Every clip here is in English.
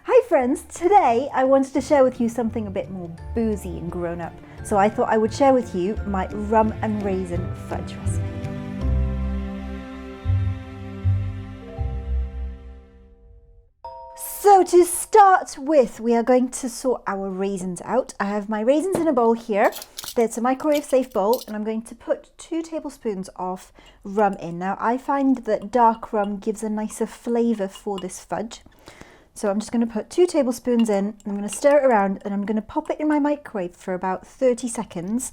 Hi friends, today I wanted to share with you something a bit more boozy and grown up. So I thought I would share with you my rum and raisin fudge recipe. So to start with, we are going to sort our raisins out. I have my raisins in a bowl here. It's a microwave safe bowl and I'm going to put 2 tablespoons of rum in. Now I find that dark rum gives a nicer flavour for this fudge. So I'm just going to put 2 tablespoons in, I'm going to stir it around and I'm going to pop it in my microwave for about 30 seconds.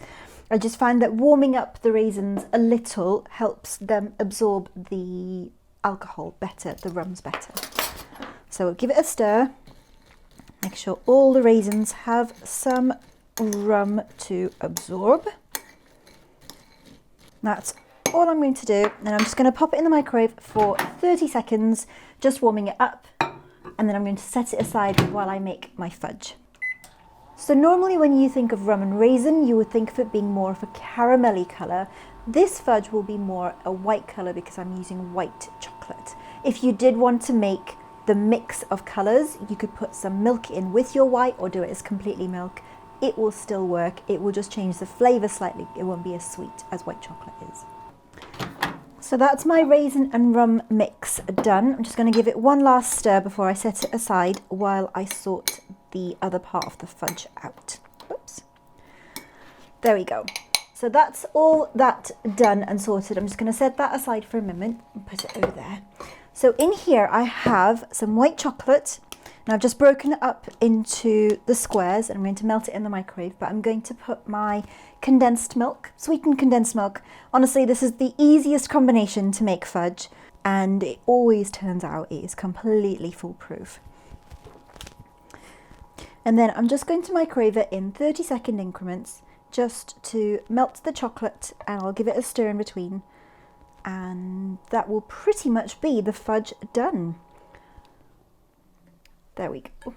I just find that warming up the raisins a little helps them absorb the alcohol better, the rum's better. So give it a stir, make sure all the raisins have some rum to absorb. That's all I'm going to do, and I'm just going to pop it in the microwave for 30 seconds, just warming it up. And then I'm going to set it aside while I make my fudge. So normally when you think of rum and raisin, you would think of it being more of a caramelly colour. This fudge will be more a white colour because I'm using white chocolate. If you did want to make the mix of colours, you could put some milk in with your white or do it as completely milk. It will still work. It will just change the flavour slightly. It won't be as sweet as white chocolate is. So that's my raisin and rum mix done. I'm just going to give it one last stir before I set it aside while I sort the other part of the fudge out. Oops. There we go. So that's all that done and sorted. I'm just going to set that aside for a moment and put it over there. So in here I have some white chocolate. Now I've just broken it up into the squares and I'm going to melt it in the microwave, but I'm going to put my condensed milk, sweetened condensed milk. Honestly, this is the easiest combination to make fudge and it always turns out it is completely foolproof. And then I'm just going to microwave it in 30-second increments just to melt the chocolate, and I'll give it a stir in between. And that will pretty much be the fudge done. There we go.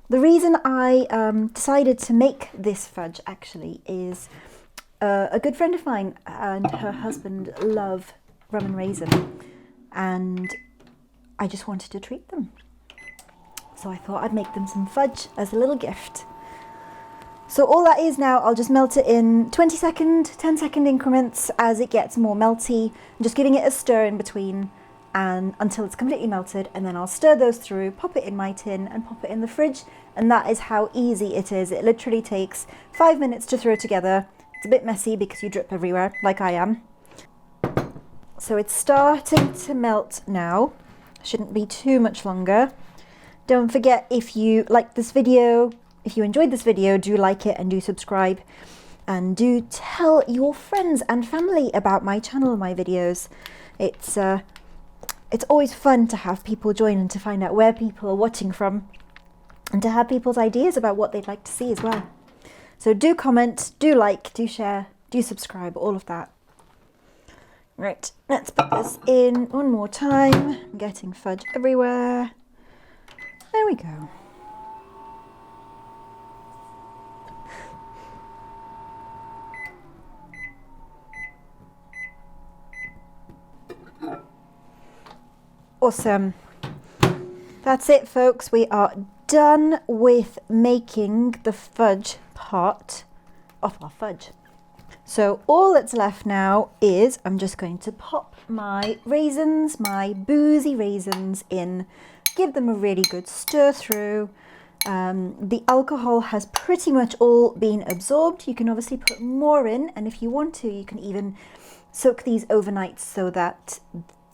The reason I decided to make this fudge actually is a good friend of mine and her husband love rum and raisin, and I just wanted to treat them. So I thought I'd make them some fudge as a little gift. So all that is now, I'll just melt it in 20-second, 10-second increments as it gets more melty. I'm just giving it a stir in between and until it's completely melted, and then I'll stir those through, pop it in my tin and pop it in the fridge, and that is how easy it is. It literally takes 5 minutes to throw together. It's a bit messy because you drip everywhere like I am. So it's starting to melt now. Shouldn't be too much longer. Don't forget, if you like this video, if you enjoyed this video, do like it and do subscribe, and do tell your friends and family about my channel and my videos. It's always fun to have people join and to find out where people are watching from and to have people's ideas about what they'd like to see as well. So do comment, do like, do share, do subscribe, all of that. Right, let's put this in one more time. I'm getting fudge everywhere. There we go. Awesome. That's it, folks. We are done with making the fudge part of our fudge. So all that's left now is I'm just going to pop my raisins, my boozy raisins in, give them a really good stir through. The alcohol has pretty much all been absorbed. You can obviously put more in, and if you want to, you can even soak these overnight so that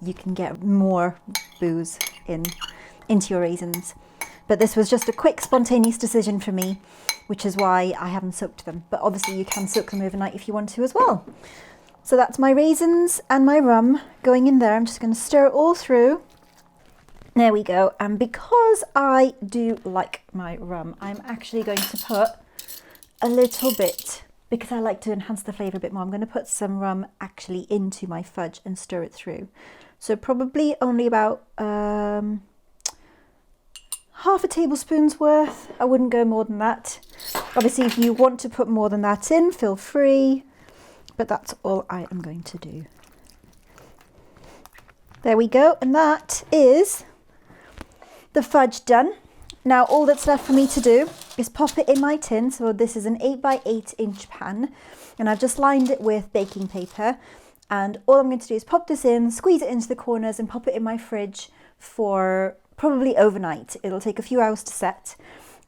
you can get more booze into your raisins. But this was just a quick spontaneous decision for me, which is why I haven't soaked them. But obviously you can soak them overnight if you want to as well. So that's my raisins and my rum going in there. I'm just going to stir it all through. There we go. And because I do like my rum, I'm actually going to put a little bit, because I like to enhance the flavour a bit more, I'm going to put some rum actually into my fudge and stir it through. So probably only about half a tablespoon's worth. I wouldn't go more than that. Obviously, if you want to put more than that in, feel free. But that's all I am going to do. There we go. And that is the fudge done. Now all that's left for me to do is pop it in my tin. So this is an 8x8 pan, and I've just lined it with baking paper. And all I'm going to do is pop this in, squeeze it into the corners, and pop it in my fridge for probably overnight. It'll take a few hours to set,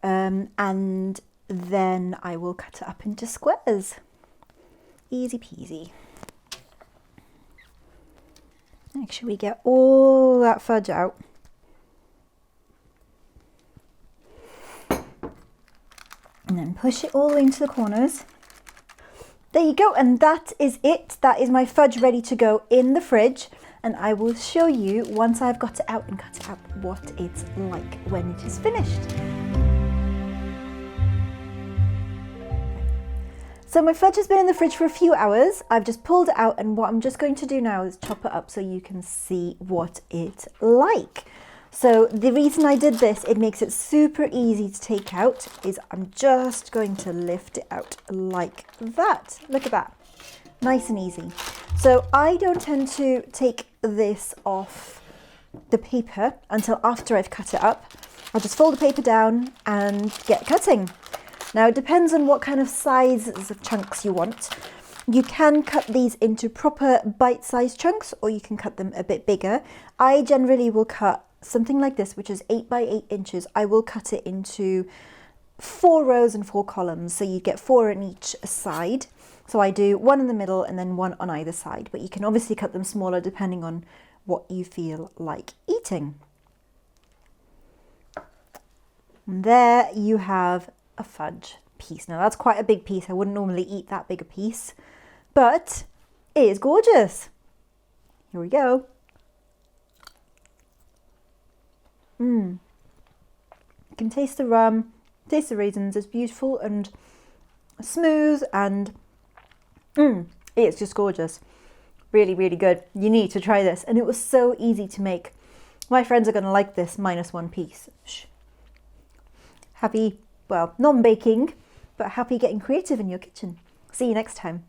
and then I will cut it up into squares. Easy peasy. Make sure we get all that fudge out. And then push it all the way into the corners. There you go, and that is it. That is my fudge ready to go in the fridge, and I will show you once I've got it out and cut it up what it's like when it is finished. So my fudge has been in the fridge for a few hours. I've just pulled it out, and what I'm just going to do now is chop it up so you can see what it's like. So the reason I did this, it makes it super easy to take out, is I'm just going to lift it out like that. Look at that, nice and easy. So I don't tend to take this off the paper until after I've cut it up. I'll just fold the paper down and get cutting. Now it depends on what kind of sizes of chunks you want. You can cut these into proper bite-sized chunks, or you can cut them a bit bigger. I generally will cut something like this, which is 8x8 inches. I will cut it into 4 rows and 4 columns, so you get 4 on each side. So I do 1 in the middle and then 1 on either side, but you can obviously cut them smaller depending on what you feel like eating. And there you have a fudge piece. Now that's quite a big piece. I wouldn't normally eat that big a piece, but it is gorgeous. Here we go. You can taste the rum, taste the raisins. It's beautiful and smooth, and it's just gorgeous. Really, really good. You need to try this. And it was so easy to make. My friends are going to like this minus 1 piece. Shh. Happy, well, non-baking, but happy getting creative in your kitchen. See you next time.